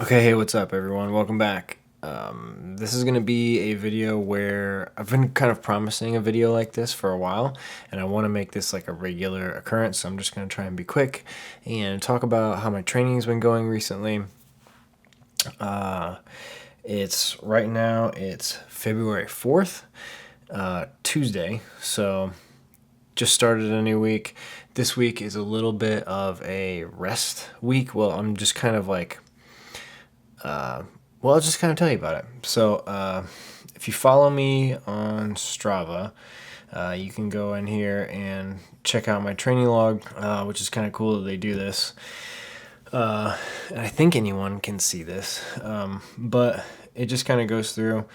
Okay, hey, what's up, everyone? Welcome back. This is going to be a video where I've been kind of promising a video like this for a while, and I want to make this like a regular occurrence, so I'm just going to try and be quick and talk about how my training's been going recently. It's right now, it's February 4th, Tuesday, so just started a new week. This week is a little bit of a rest week. Well, I'm just kind of like I'll just kind of tell you about it. So, if you follow me on Strava, you can go in here and check out my training log, which is kind of cool that they do this. And I think anyone can see this, but it just kind of goes through.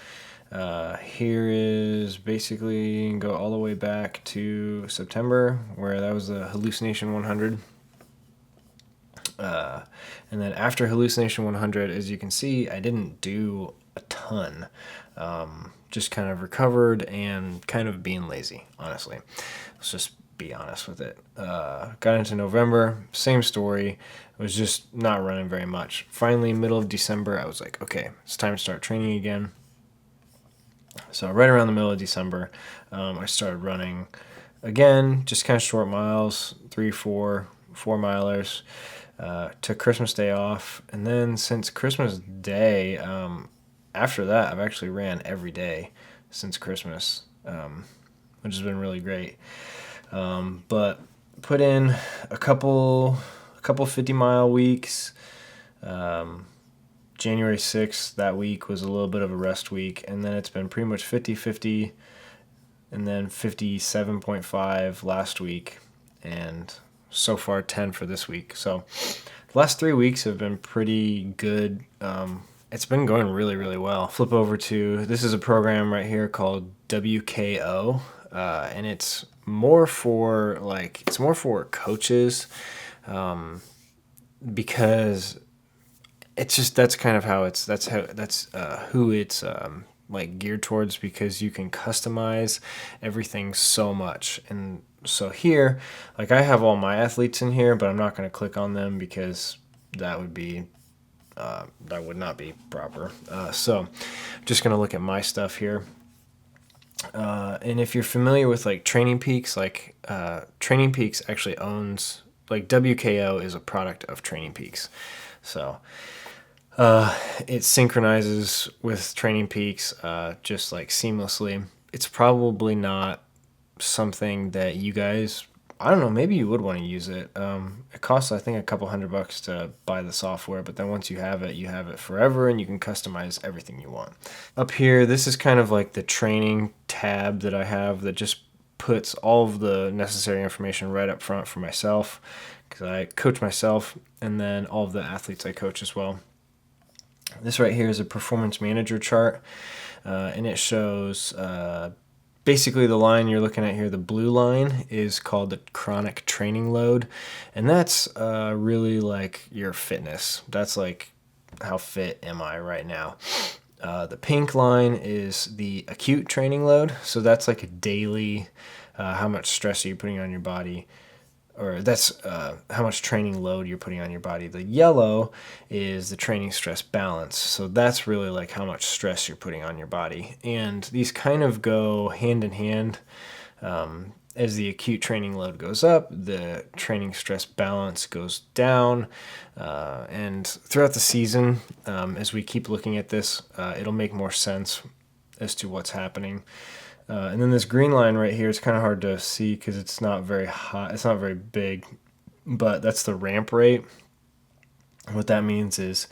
Here is basically go all the way back to September, where that was the Hallucination 100. And then after Hallucination 100, as you can see, I didn't do a ton. Just kind of recovered and kind of being lazy, honestly. Let's just be honest with it. Got into November, same story. I was just not running very much. Finally, middle of December, I was like, okay, it's time to start training again. So right around the middle of December, I started running again, just kind of short miles, 4 milers. Took Christmas Day off, and then since Christmas Day, after that, I've actually ran every day since Christmas, which has been really great. But put in a couple 50-mile weeks. January 6th, that week was a little bit of a rest week, and then it's been pretty much 50-50, and then 57.5 last week, and so far 10 for this week. So the last 3 weeks have been pretty good. It's been going really, really well. Flip over to, this is a program right here called WKO, and it's more for coaches, because it's just, that's kind of how it's, who it's like geared towards, because you can customize everything so much. And so here, like, I have all my athletes in here, but I'm not going to click on them because that would not be proper. So I'm just going to look at my stuff here. And if you're familiar with like Training Peaks, like Training Peaks actually owns, like, WKO is a product of Training Peaks. So it synchronizes with Training Peaks just like seamlessly. It's probably not something that you guys, I don't know, maybe you would want to use it. It costs, I think, a couple $100 to buy the software, but then once you have it forever, and you can customize everything you want. Up here, this is kind of like the training tab that I have that just puts all of the necessary information right up front for myself, because I coach myself, and then all of the athletes I coach as well. This right here is a performance manager chart, and it shows basically the line you're looking at here. The blue line is called the chronic training load, and that's really like your fitness. That's like, how fit am I right now? The pink line is the acute training load, so that's like a daily, how much stress are you putting on your body, or that's how much training load you're putting on your body. The yellow is the training stress balance. So that's really like how much stress you're putting on your body. And these kind of go hand in hand. As the acute training load goes up, the training stress balance goes down. And throughout the season, as we keep looking at this, it'll make more sense as to what's happening. And then this green line right here, it's kind of hard to see because it's not very high, it's not very big, but that's the ramp rate. What that means is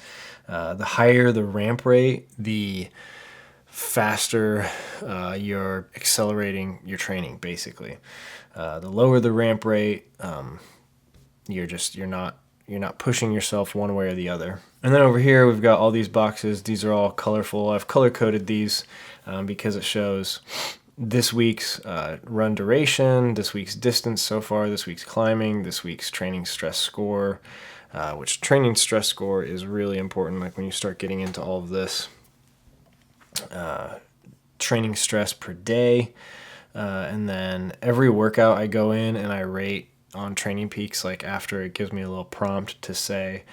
the higher the ramp rate, the faster you're accelerating your training, basically. The lower the ramp rate, you're not pushing yourself one way or the other. And then over here, we've got all these boxes. These are all colorful. I've color coded these because it shows this week's run duration, this week's distance so far, this week's climbing, this week's training stress score, which training stress score is really important. Like, when you start getting into all of this, training stress per day, and then every workout I go in and I rate on Training Peaks, like, after, it gives me a little prompt to say,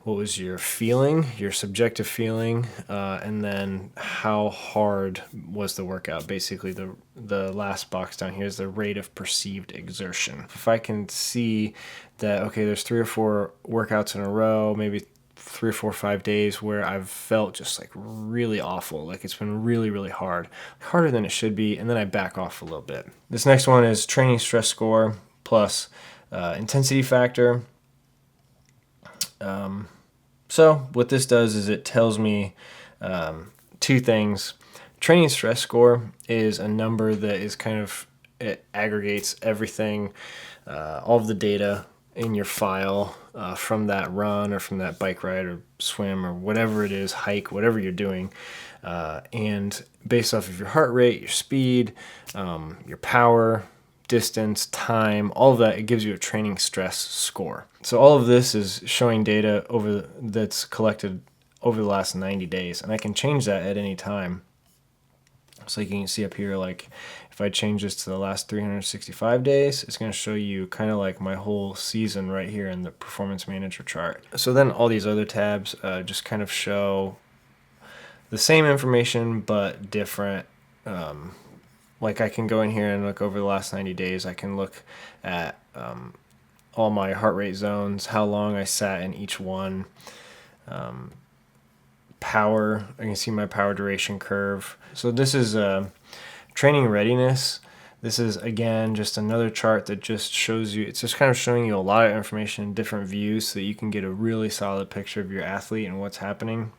what was your feeling, your subjective feeling, and then how hard was the workout. Basically, the last box down here is the rate of perceived exertion. If I can see that, okay, there's 3 or 4 workouts in a row, maybe 3 or 4 or 5 days where I've felt just like really awful, like it's been really, really hard, harder than it should be, and then I back off a little bit. This next one is training stress score plus intensity factor. So what this does is it tells me 2 things. Training stress score is a number that is kind of, it aggregates everything, all of the data in your file from that run or from that bike ride or swim or whatever it is, hike, whatever you're doing. And based off of your heart rate, your speed, your power, distance, time, all of that, it gives you a training stress score. So all of this is showing data that's collected over the last 90 days, and I can change that at any time. So you can see up here, like if I change this to the last 365 days, it's going to show you kind of like my whole season right here in the Performance Manager chart. So then all these other tabs just kind of show the same information but different. Like I can go in here and look over the last 90 days. I can look at all my heart rate zones, how long I sat in each one, power. I can see my power duration curve. So this is training readiness. This is, again, just another chart that just shows you, it's just kind of showing you a lot of information in different views so that you can get a really solid picture of your athlete and what's happening.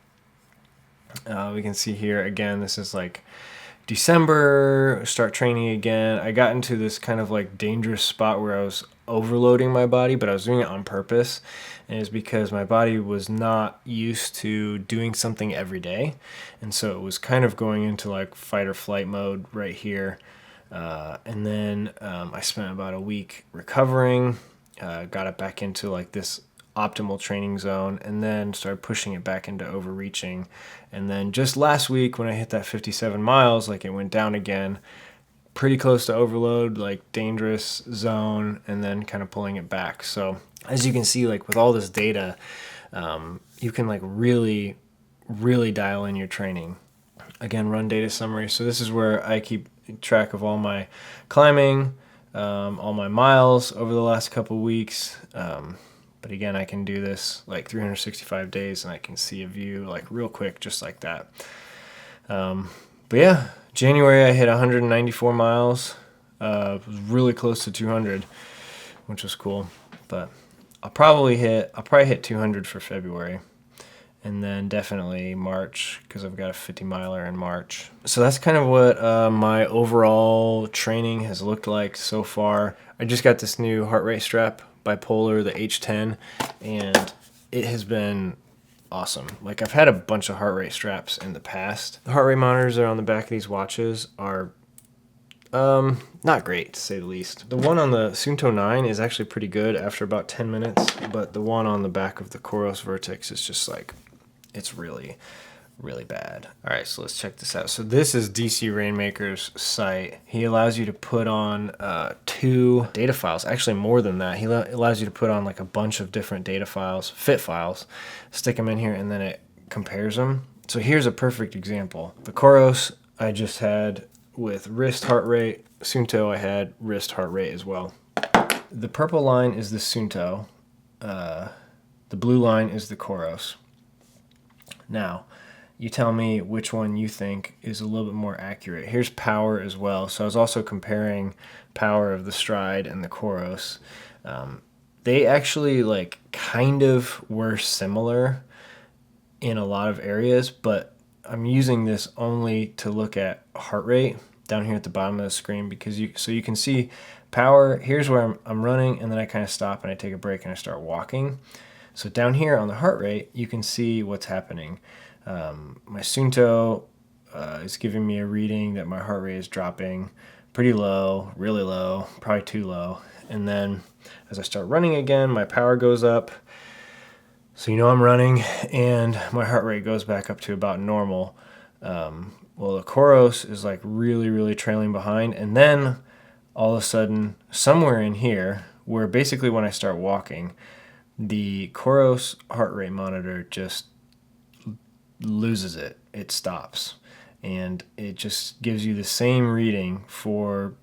We can see here, again, this is like December, start training again. I got into this kind of like dangerous spot where I was overloading my body, but I was doing it on purpose. And it's because my body was not used to doing something every day. And so it was kind of going into like fight or flight mode right here. And then I spent about a week recovering, got it back into like this optimal training zone, and then started pushing it back into overreaching. And then just last week when I hit that 57 miles, like it went down again, pretty close to overload, like dangerous zone, and then kind of pulling it back. So as you can see, like with all this data, you can like really dial in your training. Again, run data summary. So this is where I keep track of all my climbing, all my miles over the last couple weeks. But again, I can do this like 365 days and I can see a view like real quick, just like that. But yeah, January I hit 194 miles. It was really close to 200, which was cool. But I'll probably hit 200 for February. And then definitely March, because I've got a 50 miler in March. So that's kind of what my overall training has looked like so far. I just got this new heart rate strap by Polar, the H10, and it has been awesome. Like I've had a bunch of heart rate straps in the past. The heart rate monitors that are on the back of these watches are not great, to say the least. The one on the Sunto 9 is actually pretty good after about 10 minutes, but the one on the back of the Coros Vertex is just like, it's really bad. All right, so let's check this out. So this is DC Rainmaker's site. He allows you to put on 2 data files, actually more than that. He allows you to put on like a bunch of different data files, fit files, stick them in here, and then it compares them. So here's a perfect example. The Coros I just had with wrist heart rate. Sunto I had wrist heart rate as well. The purple line is the Sunto. The blue line is the Coros. Now, you tell me which one you think is a little bit more accurate. Here's power as well. So I was also comparing power of the Stride and the Coros. They actually like kind of were similar in a lot of areas, but I'm using this only to look at heart rate down here at the bottom of the screen because you can see power. Here's where I'm running, and then I kind of stop and I take a break and I start walking. So down here on the heart rate, you can see what's happening. My Sunto is giving me a reading that my heart rate is dropping pretty low, really low, probably too low. And then as I start running again, my power goes up. So you know I'm running, and my heart rate goes back up to about normal. Well, the Coros is like really trailing behind. And then all of a sudden, somewhere in here, where basically when I start walking, The Coros heart rate monitor just loses it. It stops. And it just gives you the same reading for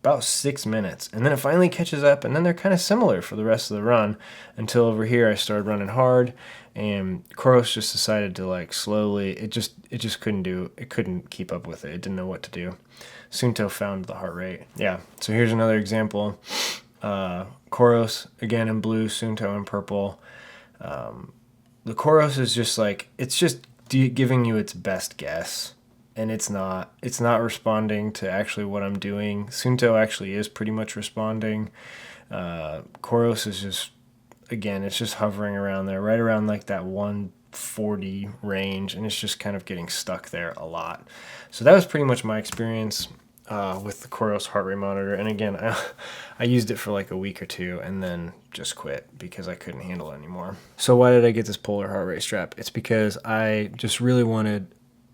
about 6 minutes. And then it finally catches up, and then they're kind of similar for the rest of the run until over here I started running hard, and Coros just decided to like slowly, it just couldn't keep up with it. It didn't know what to do. Sunto found the heart rate. Yeah, so here's another example. Coros, again in blue, Sunto in purple. The Coros is just like, it's just giving you its best guess. And it's not responding to actually what I'm doing. Sunto actually is pretty much responding. Coros is just, again, it's just hovering around there, right around like that 140 range, and it's just kind of getting stuck there a lot. So that was pretty much my experience with the Coros heart rate monitor. And again, I used it for like a week or two and then just quit because I couldn't handle it anymore. So why did I get this Polar heart rate strap? It's because I just really wanted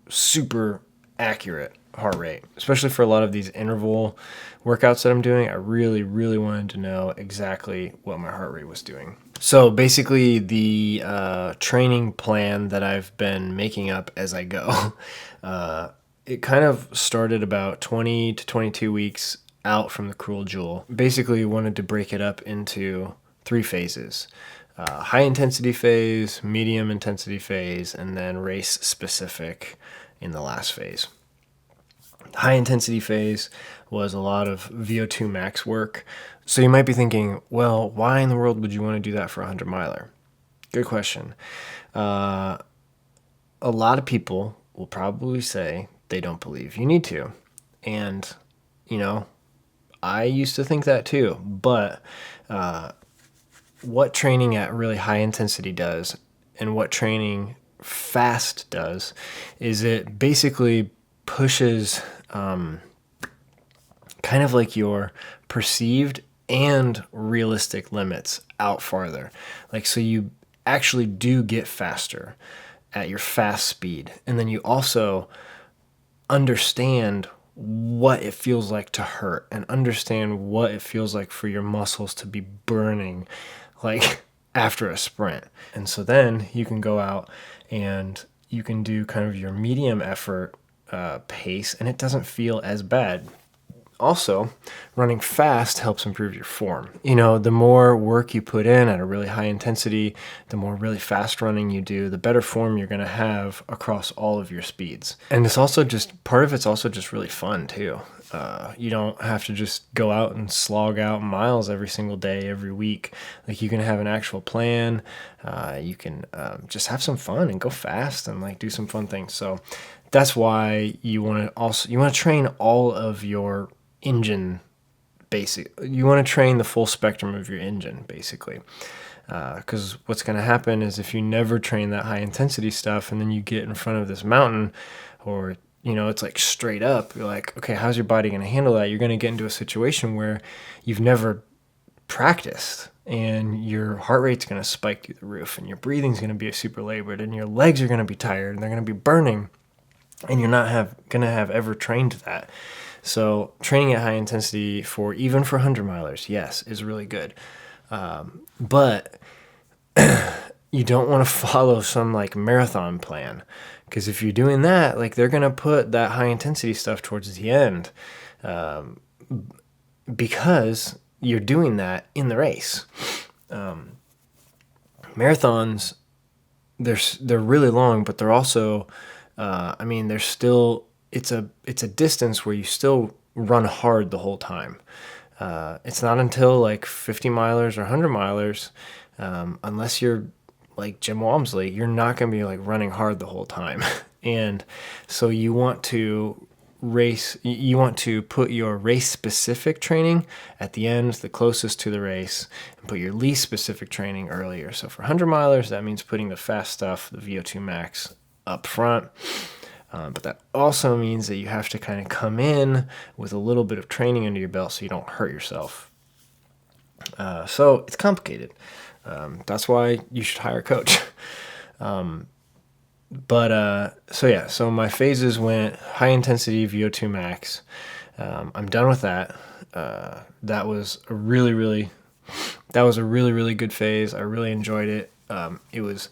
super accurate heart rate, especially for a lot of these interval workouts that I'm doing. I really, really wanted to know exactly what my heart rate was doing. So basically the training plan that I've been making up as I go, it kind of started about 20 to 22 weeks out from the Cruel Jewel. Basically wanted to break it up into 3 phases. High intensity phase, medium intensity phase, and then race specific in the last phase. High intensity phase was a lot of VO2 max work. So you might be thinking, well, why in the world would you want to do that for a 100 miler? Good question. A lot of people will probably say they don't believe you need to. And, I used to think that too. But what training at really high intensity does and what training fast does is it basically pushes kind of like your perceived and realistic limits out farther. Like, so you actually do get faster at your fast speed. And then you also understand what it feels like to hurt and understand what it feels like for your muscles to be burning like after a sprint. And so then you can go out and you can do kind of your medium effort pace, and it doesn't feel as bad. Also, running fast helps improve your form. The more work you put in at a really high intensity, the more really fast running you do, the better form you're going to have across all of your speeds. And it's also just, part of it's also just really fun too. You don't have to just go out and slog out miles every single day, every week. Like, you can have an actual plan. You can just have some fun and go fast and like do some fun things. So that's why you want to train all of your engine. You want to train the full spectrum of your engine, basically. Because what's going to happen is if you never train that high intensity stuff and then you get in front of this mountain, or it's like straight up, you're like, okay, how's your body going to handle that? You're going to get into a situation where you've never practiced, and your heart rate's going to spike through the roof, and your breathing's going to be super labored, and your legs are going to be tired, and they're going to be burning, and you're not going to have ever trained that. So training at high intensity even for 100 milers, yes, is really good. But you don't want to follow some like marathon plan, because if you're doing that, like, they're going to put that high intensity stuff towards the end, because you're doing that in the race. Marathons, they're really long, but they're also, they're still, it's a distance where you still run hard the whole time. It's not until like 50 milers or 100 milers, unless you're like Jim Walmsley, you're not going to be like running hard the whole time. And so you want to put your race specific training at the end, the closest to the race, and put your least specific training earlier. So for 100 milers, that means putting the fast stuff, the VO2 max, up front. But that also means that you have to kind of come in with a little bit of training under your belt so you don't hurt yourself. So it's complicated. That's why you should hire a coach. So my phases went high intensity VO2 max. I'm done with that. That was a really, really that was a really, really good phase. I really enjoyed it. It was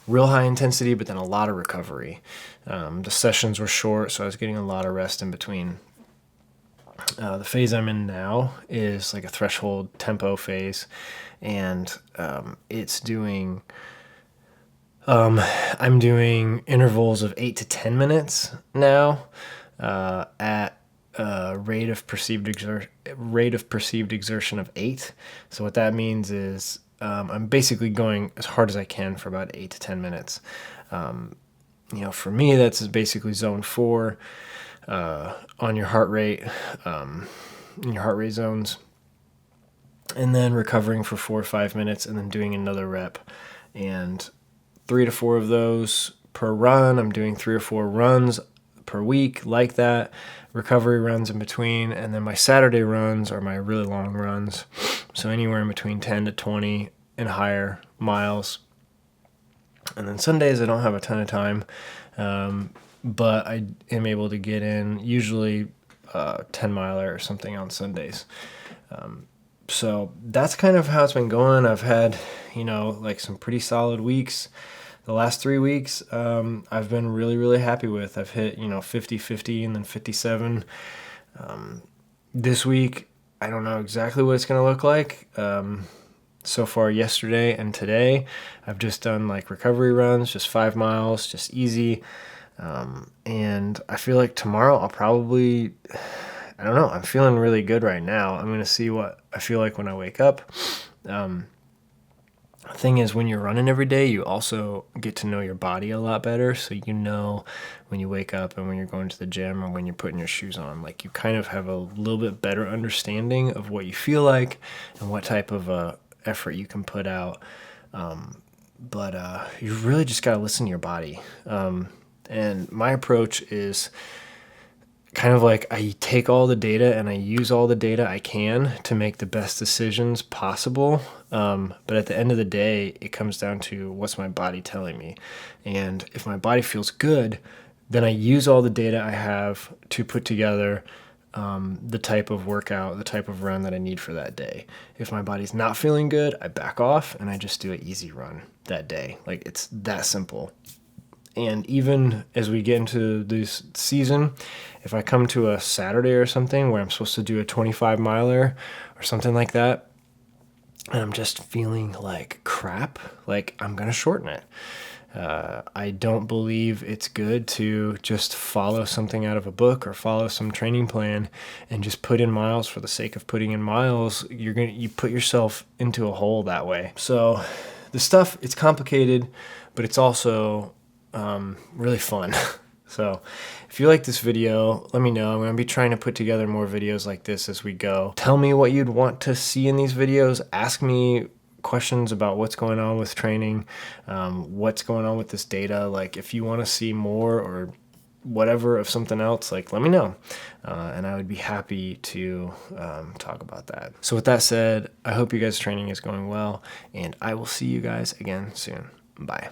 real high intensity, but then a lot of recovery. The sessions were short, so I was getting a lot of rest in between. The phase I'm in now is like a threshold tempo phase, and it's doing I'm doing intervals of 8 to 10 minutes now, at a rate of perceived exertion of 8. So what that means is I'm basically going as hard as I can for about 8 to 10 minutes. For me, that's basically zone 4 on your heart rate, in your heart rate zones, and then recovering for 4 or 5 minutes, and then doing another rep. And 3 to 4 of those per run. I'm doing 3 or 4 runs per week like that. Recovery runs in between. And then my Saturday runs are my really long runs. So anywhere in between 10 to 20 and higher miles. And then Sundays I don't have a ton of time. But I am able to get in usually 10 miler or something on Sundays. So that's kind of how it's been going. I've had, like some pretty solid weeks. The last 3 weeks, I've been really, really happy with. I've hit, 50, 50, and then 57. This week, I don't know exactly what it's going to look like. So far yesterday and today, I've just done like recovery runs, just 5 miles, just easy. And I feel like tomorrow I'll probably, I don't know, I'm feeling really good right now. I'm going to see what I feel like when I wake up. Thing is, when you're running every day, you also get to know your body a lot better. So when you wake up and when you're going to the gym or when you're putting your shoes on, like you kind of have a little bit better understanding of what you feel like and what type of effort you can put out. But you really just got to listen to your body. And my approach is kind of like I take all the data and I use all the data I can to make the best decisions possible. But at the end of the day, it comes down to what's my body telling me. And if my body feels good, then I use all the data I have to put together the type of workout, the type of run that I need for that day. If my body's not feeling good, I back off and I just do an easy run that day. Like, it's that simple. And even as we get into this season, if I come to a Saturday or something where I'm supposed to do a 25 miler or something like that, and I'm just feeling like crap, like I'm going to shorten it. I don't believe it's good to just follow something out of a book or follow some training plan and just put in miles for the sake of putting in miles. You put yourself into a hole that way. So the stuff, it's complicated, but it's also really fun. So if you like this video, let me know. I'm going to be trying to put together more videos like this as we go. Tell me what you'd want to see in these videos. Ask me questions about what's going on with training, what's going on with this data. Like, if you want to see more or whatever of something else, like, let me know. And I would be happy to talk about that. So with that said, I hope you guys' training is going well, and I will see you guys again soon. Bye.